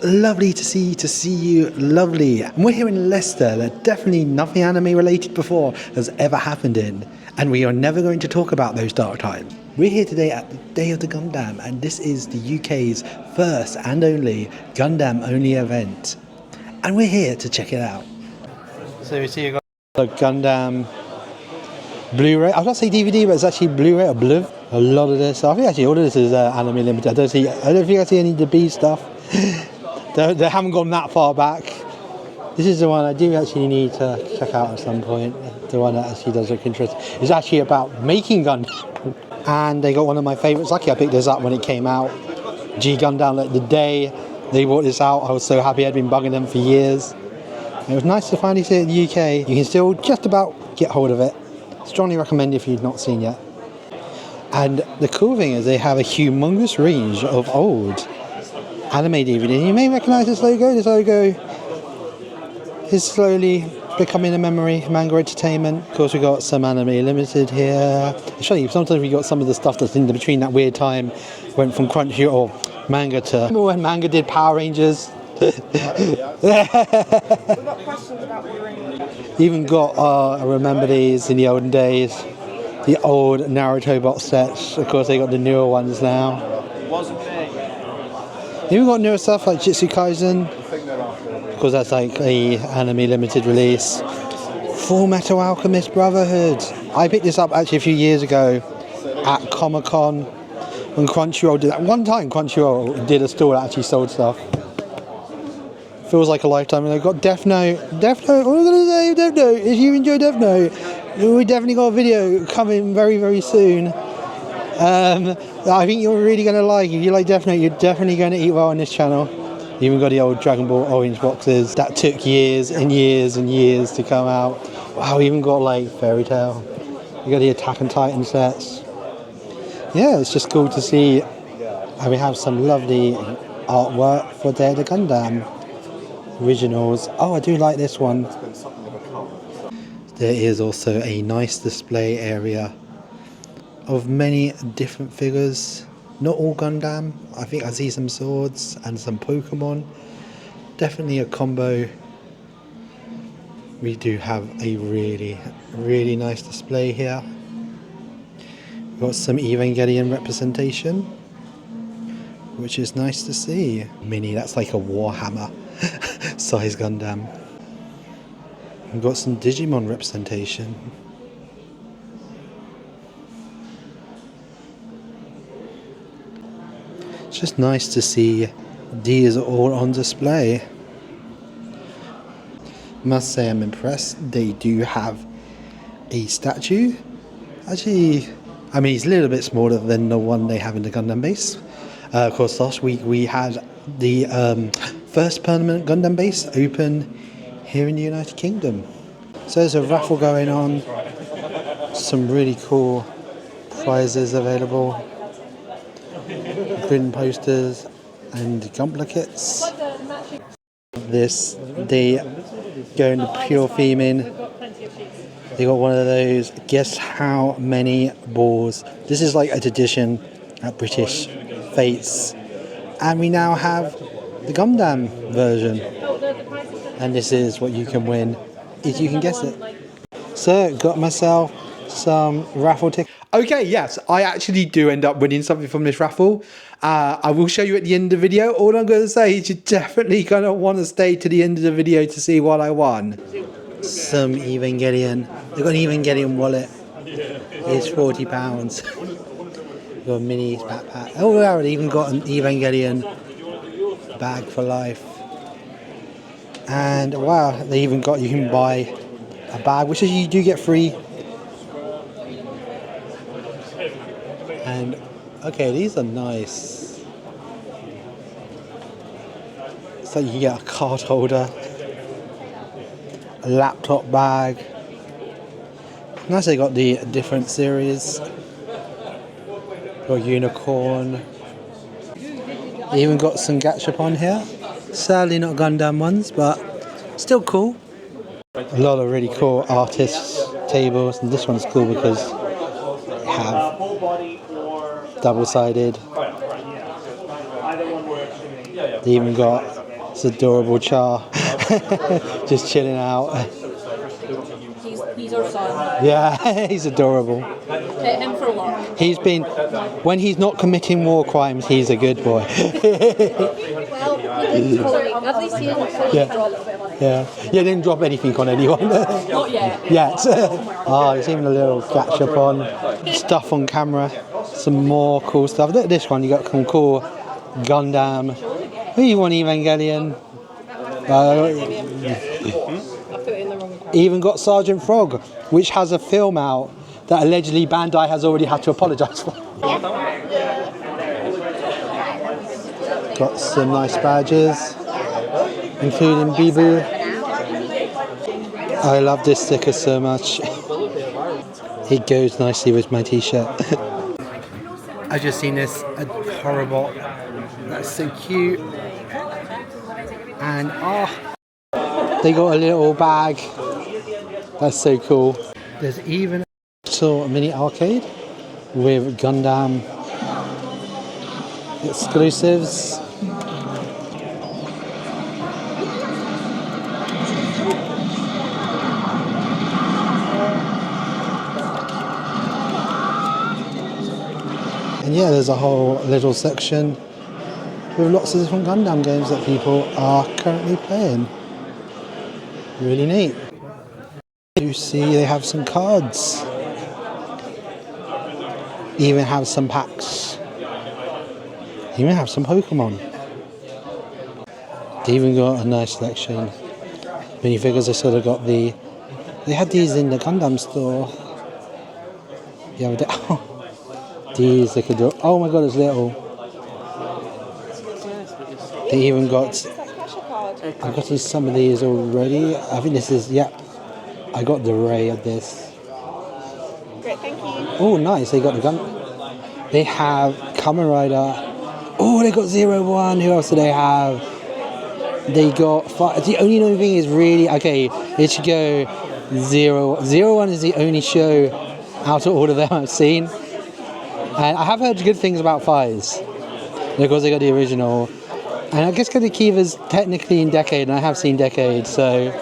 lovely to see you, lovely. And we're here in Leicester, that definitely nothing anime related before has ever happened in, and we are never going to talk about those dark times. We're here today at the Day of the Gundam, and this is the UK's first and only Gundam only event. And we're here to check it out. So we see you got the Gundam Blu-ray. I was going to say DVD, but it's actually Blu-ray or Blue. A lot of this, I think actually all of this is anime limited. I don't think I see any of the B stuff. They haven't gone that far back. This is the one I do actually need to check out at some point. The one that actually does look interesting. It's actually about making Gundam. And they got one of my favourites. Lucky I picked this up when it came out. G Gundam, like the day they brought this out, I was so happy. I'd been bugging them for years. And it was nice to finally see it in the UK. You can still just about get hold of it. Strongly recommend if you've not seen yet. And the cool thing is they have a humongous range of old anime DVD. You may recognise this logo. This logo is slowly becoming a memory. Manga Entertainment. Of course, we got some anime limited here. I'll show you. Sometimes we got some of the stuff that's in between that weird time. Went from Crunchy or manga to. Remember when manga did Power Rangers? Even got I remember these in the olden days. The old Naruto box sets. Of course, they got the newer ones now. Even got newer stuff like Jitsu Kaisen. Of course, that's like a anime limited release. Full Metal Alchemist Brotherhood. I picked this up actually a few years ago at Comic Con when Crunchyroll did that. One time Crunchyroll did a store that actually sold stuff. Feels like a lifetime. And I got Death Note. Death Note. What am I going to say? Death Note. If you enjoy Death Note, we definitely got a video coming very, very soon. I think you're really going to like. If you like Death Note, you're definitely going to eat well on this channel. Even got the old Dragon Ball orange boxes that took years and years and years to come out. Wow, we even got like Fairy Tail. You got the Attack on Titan sets. Yeah, it's just cool to see. And we have some lovely artwork for Day of the Gundam originals. Oh, I do like this one. There is also a nice display area of many different figures. Not all Gundam. I think I see some swords and some Pokemon. Definitely a combo. We do have a really, really nice display here. We've got some Evangelion representation, which is nice to see. Mini, that's like a Warhammer size Gundam. We've got some Digimon representation. It's just nice to see these all on display. Must say I'm impressed. They do have a statue. Actually, I mean, it's a little bit smaller than the one they have in the Gundam base. Of course, last week we had the first permanent Gundam base open here in the United Kingdom. So there's a raffle going on. Some really cool prizes available. Print posters and Gumpler kits. This, they go into pure theming. They got one of those, guess how many balls. This is like a tradition at British Fates. And we now have the Gundam version. And this is what you can win if you can guess it. So, got myself some raffle tickets. Okay, yes, I actually do end up winning something from this raffle. I will show you at the end of the video. All I'm going to say is you're definitely going to want to stay to the end of the video to see what I won. Some Evangelion. They've got an Evangelion wallet. It's £40. Got a mini backpack. Oh, wow, they even got an Evangelion bag for life. And wow, they even got, you can buy a bag, which is you do get free. And okay, these are nice. So you can get a card holder, a laptop bag. Nice, they got the different series. Got Unicorn. They even got some Gachapon here. Sadly not Gundam ones, but still cool. A lot of really cool artists tables, and this one's cool because they have double-sided. They even got It's adorable Char. Just chilling out. He's our son. Yeah, he's adorable. Hit him for luck. He's been, when he's not committing war crimes, he's a good boy. Well, he didn't fully, at least he didn't fully Yeah. draw a little bit of money. Yeah, you didn't drop anything on anyone. Not yet. Yet. Oh, there's even a little catch up on stuff on camera. Some more cool stuff. Look at this one, you got some cool Gundam. Who you want, Evangelion? Even got Sergeant Frog, which has a film out that allegedly Bandai has already had to apologise for. Got some nice badges, including Bibu. I love this sticker so much. It goes nicely with my t-shirt. I've just seen this adorable. That's so cute. And they got a little bag. That's so cool. There's even a little mini arcade with Gundam exclusives. And yeah, there's a whole little section with lots of different Gundam games that people are currently playing. Really neat. You see they have some cards. Even have some packs. Even have some Pokemon. They even got a nice selection. Minifigures, I sort of got they had these in the Gundam store. Yeah, these they could do. Oh my god, it's little. They even got. I've gotten some of these already. I think this is, yeah. I got the Ray of this. Great, thank you. Oh, nice. They got the gun. They have Kamen Rider. Oh, they got 01. Who else do they have? They got. The only known thing is really okay. It should go 01 is the only show out of all of them I've seen. And I have heard good things about Fives because they got the original. And I guess Kiva's technically in Decade, and I have seen Decade, so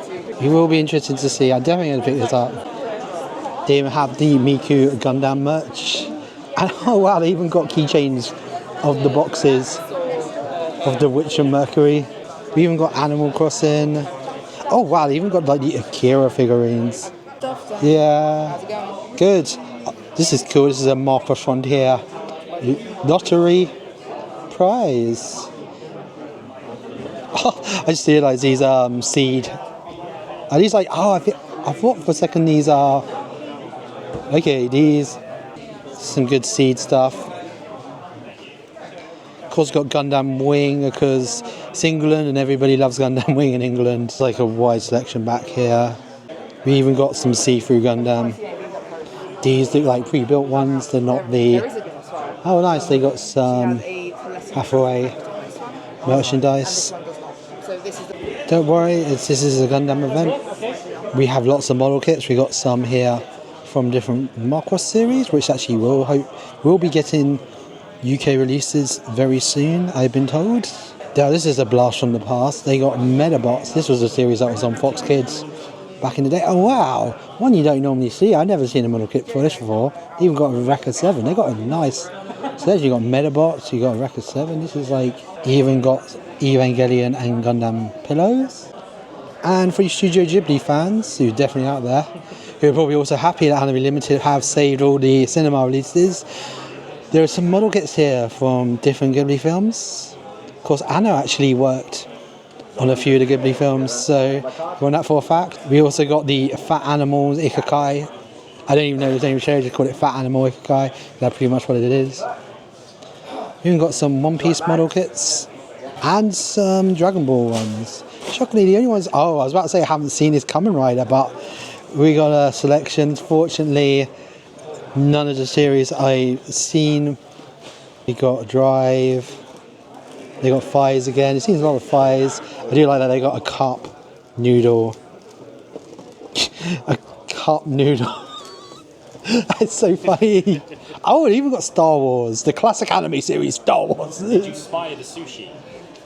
it will be interesting to see. I'm definitely going to pick this up. They even have the Miku Gundam merch. And oh wow, they even got keychains of the boxes of the Witcher Mercury. We even got Animal Crossing. Oh wow, they even got like the Akira figurines. Yeah. Good. This is cool. This is a Marco Frontier lottery prize. Oh, I just realised these seed. Are these like? Oh, I thought for a second these are. Okay, these some good seed stuff. Of course, got Gundam Wing because it's England and everybody loves Gundam Wing in England. It's like a wide selection back here. We even got some see-through Gundam. These look like pre-built ones. They're not the. Oh, nice! They got some halfway merchandise. Don't worry, this is a Gundam event. We have lots of model kits. We got some here from different Macross series, which actually we'll be getting UK releases very soon, I've been told. Now this is a blast from the past. They got Medabots. This was a series that was on Fox Kids back in the day. Oh wow, one you don't normally see. I've never seen a model kit for this before. Even got a Rekka 7. They got a nice. So there's you got Medabots, you got a Rekka 7. This is like even got Evangelion and Gundam pillows. And for you Studio Ghibli fans, who are definitely out there, who are probably also happy that Anime Limited have saved all the cinema releases, there are some model kits here from different Ghibli films. Of course, Anna actually worked on a few of the Ghibli films, so you want that for a fact. We also got the Fat Animals Ikakai. I don't even know the name of the show, just call it Fat Animal Ikakai. That's pretty much what it is. We even got some One Piece model kits and some Dragon Ball ones. Shockingly, the only ones. Oh, I was about to say I haven't seen is Kamen Rider, but we got a selection. Fortunately, none of the series I've seen. We got Drive. They got Fires again. It seems a lot of Fires. I do like that they got a cup noodle. A cup noodle. That's so funny. Oh, it even got Star Wars, the classic anime series Star Wars. Did you spy the sushi?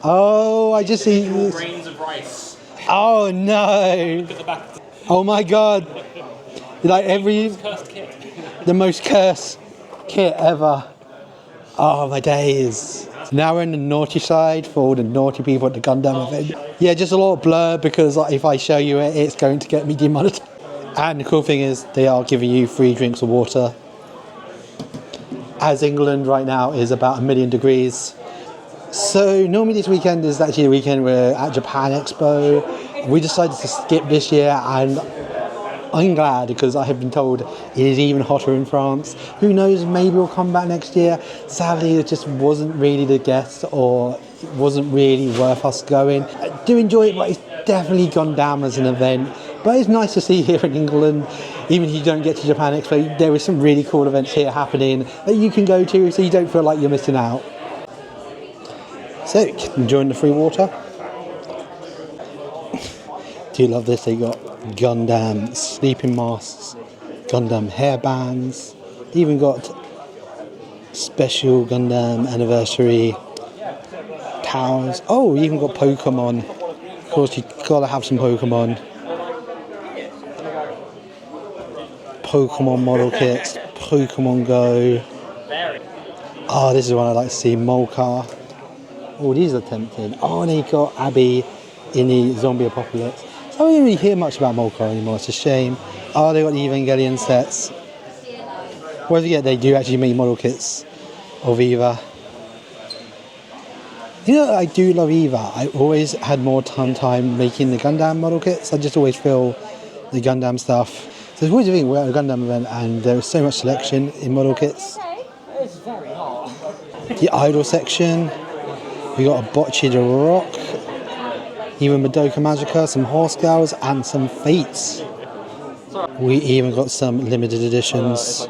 Oh, I just see this. Grains of rice. Oh no! At the back. Oh my god! Like Cursed kit. the most cursed kit ever. Oh my days! Now we're in the naughty side for all the naughty people at the Gundam event. Yeah, just a lot of blur because like, if I show you it, it's going to get me demonetized. And the cool thing is they are giving you free drinks of water. As England right now is about 1,000,000 degrees. So normally this weekend is actually the weekend we're at Japan Expo. We decided to skip this year and I'm glad because I have been told it is even hotter in France. Who knows, maybe we'll come back next year. Sadly, it just wasn't really the guest or it wasn't really worth us going. I do enjoy it, but it's definitely gone down as an event. But it's nice to see here in England, even if you don't get to Japan Expo, there are some really cool events here happening that you can go to so you don't feel like you're missing out. So, enjoying the free water. Do you love this? They got Gundam sleeping masks, Gundam hairbands, even got special Gundam anniversary towels. Oh, you even got Pokemon. Of course, you gotta have some Pokemon. Pokemon model kits, Pokemon Go. Oh, this is one I like to see. Molcar. Oh, these are tempting. Oh, and they got Abby in the zombie apocalypse. I don't really hear much about Molcar anymore. It's a shame. Oh, they got the Evangelion sets. Well, yeah, they do actually make model kits of Eva. You know, I do love Eva. I always had more time making the Gundam model kits. I just always feel the Gundam stuff. So it's always a thing, we're at a Gundam event and there is so much selection in model kits. It's very hot. The idol section. We got a Bocce de Rock. Even Madoka Magica, some Horse Girls and some Fates. We even got some limited editions.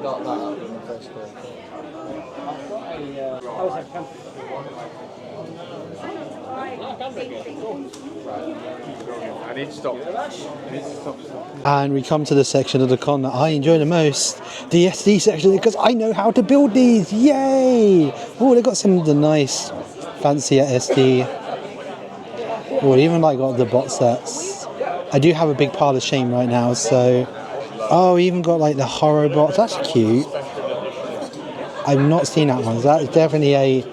And we come to the section of the con that I enjoy the most, the SD section, because I know how to build these. Yay! Oh, they got some of the nice, fancier SD. Oh, they even like got the bot sets. I do have a big pile of shame right now, so. Oh, we even got like the horror bots. That's cute. I've not seen that one. That is definitely a.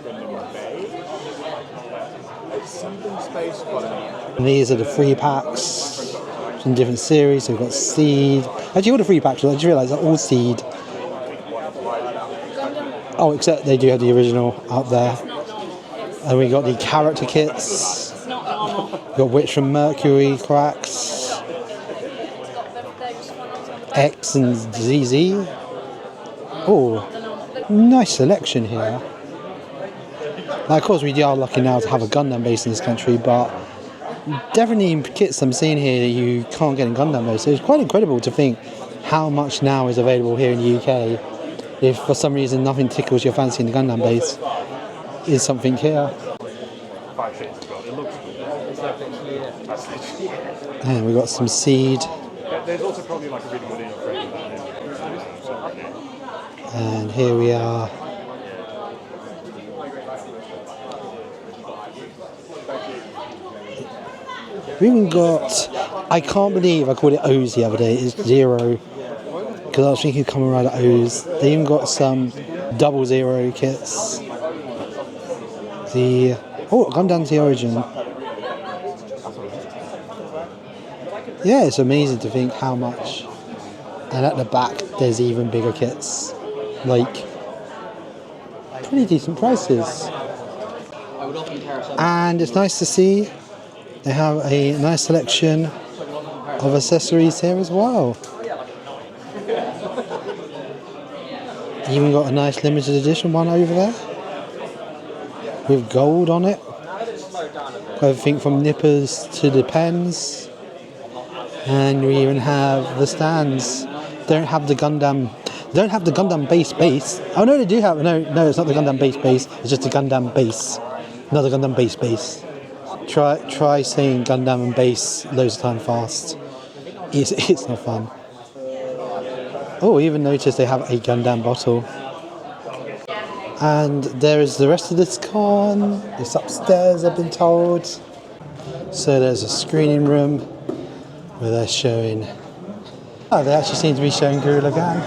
And these are the free packs from different series. So we've got Seed. Actually, all the free packs, I just realised they're all Seed. Oh, except they do have the original up there. And we got the character kits. We got Witch from Mercury, Cracks, X and ZZ. Oh, nice selection here. Now, of course, we are lucky now to have a Gundam base in this country, but definitely kits I'm seeing here that you can't get in Gundam base. So it's quite incredible to think how much now is available here in the UK. If for some reason nothing tickles your fancy in the Gundam base, is something here. And we got some Seed. There's also probably like a really good frame. And here we are. We even got, I can't believe I called it O's the other day, it's Zero. Because I was thinking Kamen Rider O's. They even got some 00 kits. Gundam the Origin. Yeah, it's amazing to think how much. And at the back, there's even bigger kits. Like, pretty decent prices. And it's nice to see they have a nice selection of accessories here as well. Even got a nice limited edition one over there with gold on it. Everything from nippers to the pens. And we even have the stands. Don't have the Gundam base. Oh no, they do have. No, it's not the Gundam base. It's just the Gundam base. Not the Gundam base. Try saying Gundam and base loads of time fast. It's not fun. Oh, even notice they have a Gundam bottle. And there is the rest of this con. It's upstairs, I've been told. So there's a screening room where they're showing. Oh, they actually seem to be showing Guru Lagan.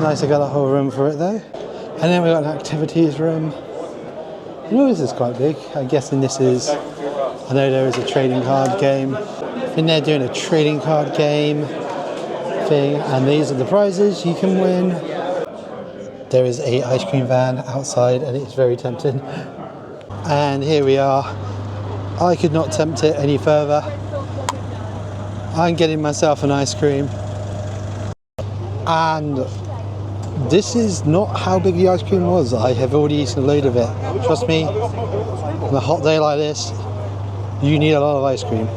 Nice, I got a whole room for it though. And then we've got an activities room. Oh, this is quite big. I'm guessing this is. I know there is a trading card game. And they're doing a trading card game thing, and these are the prizes you can win. There is a ice cream van outside, and it's very tempting. And here we are. I could not tempt it any further. I'm getting myself an ice cream. And this is not how big the ice cream was. I have already eaten a load of it. Trust me, on a hot day like this, you need a lot of ice cream.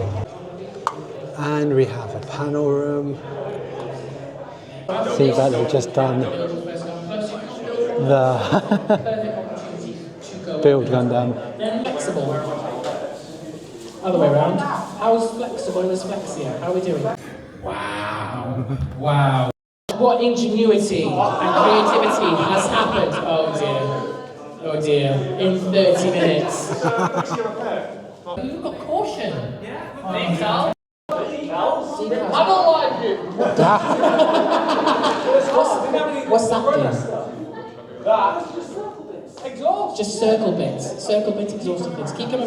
And we have a panel room. See that they've just done the build Gundam. Flexible. Other way around. How's flexible is flexia? How are we doing? Wow. Wow. What ingenuity and creativity has happened? Oh dear. Oh dear. In 30 minutes. You've got caution. Yeah. I don't like you. What's that thing? Exhaust. Just circle bits. Circle bits, exhaustive bits. Keep coming.